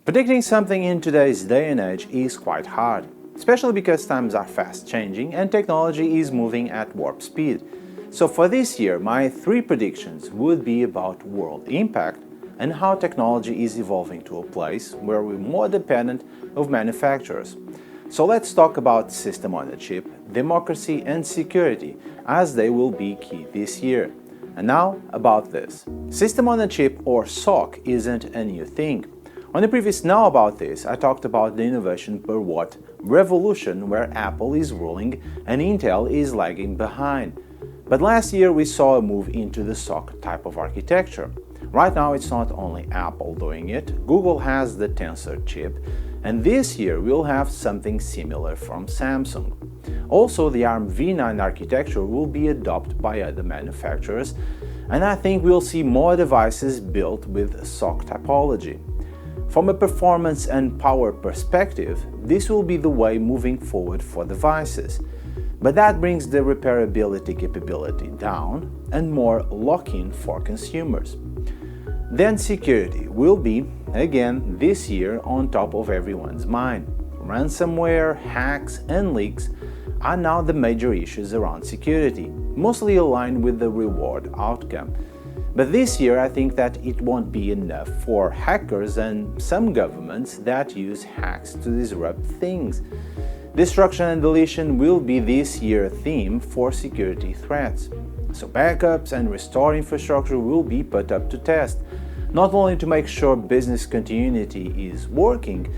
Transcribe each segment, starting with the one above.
Predicting something in today's day and age is quite hard, especially because times are fast changing and technology is moving at warp speed. So for this year, my 3 predictions would be about world impact and how technology is evolving to a place where we're more dependent of manufacturers. So let's talk about system on a chip, democracy and security, as they will be key this year. And now about this. System on a chip, or SoC, isn't a new thing. On the previous Now About This, I talked about the innovation per watt revolution where Apple is ruling and Intel is lagging behind. But last year we saw a move into the SoC type of architecture. Right now it's not only Apple doing it, Google has the Tensor chip, and this year we'll have something similar from Samsung. Also, the ARM v9 architecture will be adopted by other manufacturers, and I think we'll see more devices built with SoC topology. From a performance and power perspective, this will be the way moving forward for devices. But that brings the repairability capability down and more lock-in for consumers. Then security will be, again this year, on top of everyone's mind. Ransomware, hacks and leaks are now the major issues around security, mostly aligned with the reward outcome. But this year I think that it won't be enough for hackers and some governments that use hacks to disrupt things. Destruction and deletion will be this year's theme for security threats. So backups and restore infrastructure will be put up to test, not only to make sure business continuity is working,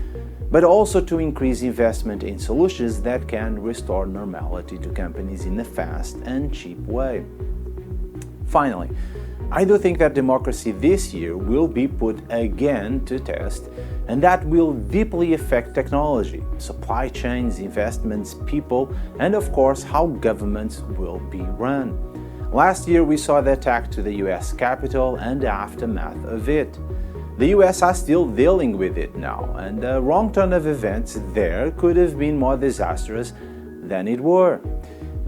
but also to increase investment in solutions that can restore normality to companies in a fast and cheap way. Finally, I do think that democracy this year will be put again to test, and that will deeply affect technology, supply chains, investments, people, and of course how governments will be run. Last year we saw the attack to the US Capitol and the aftermath of it. The US are still dealing with it now, and the wrong turn of events there could have been more disastrous than it were.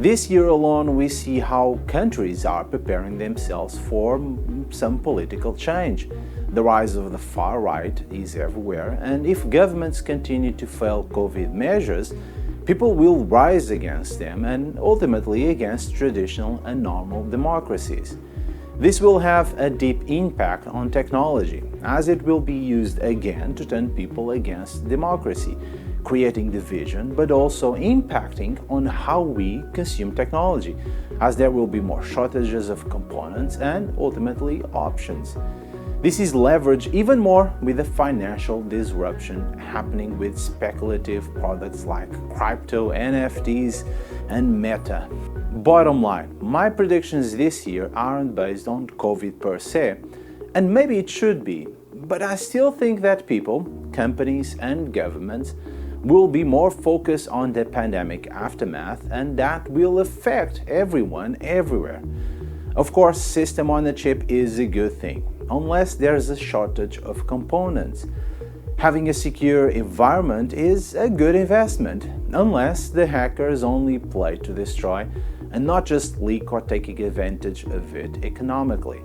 This year alone we see how countries are preparing themselves for some political change. The rise of the far right is everywhere, and if governments continue to fail COVID measures, people will rise against them and ultimately against traditional and normal democracies. This will have a deep impact on technology, as it will be used again to turn people against democracy, creating division, but also impacting on how we consume technology, as there will be more shortages of components and ultimately options. This is leveraged even more with the financial disruption happening with speculative products like crypto, NFTs, and Meta. Bottom line, my predictions this year aren't based on COVID per se, and maybe it should be, but I still think that people, companies, and governments will be more focused on the pandemic aftermath, and that will affect everyone everywhere. Of course, system on a chip is a good thing, unless there's a shortage of components. Having a secure environment is a good investment, unless the hackers only play to destroy and not just leak or taking advantage of it economically.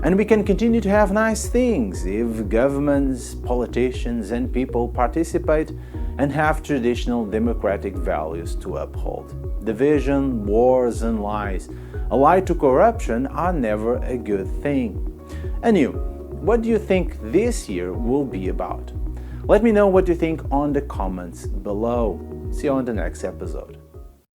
And we can continue to have nice things if governments, politicians, and people participate and have traditional democratic values to uphold. Division, wars, and lies, allied to corruption, are never a good thing. And you, what do you think this year will be about? Let me know what you think on the comments below. See you on the next episode.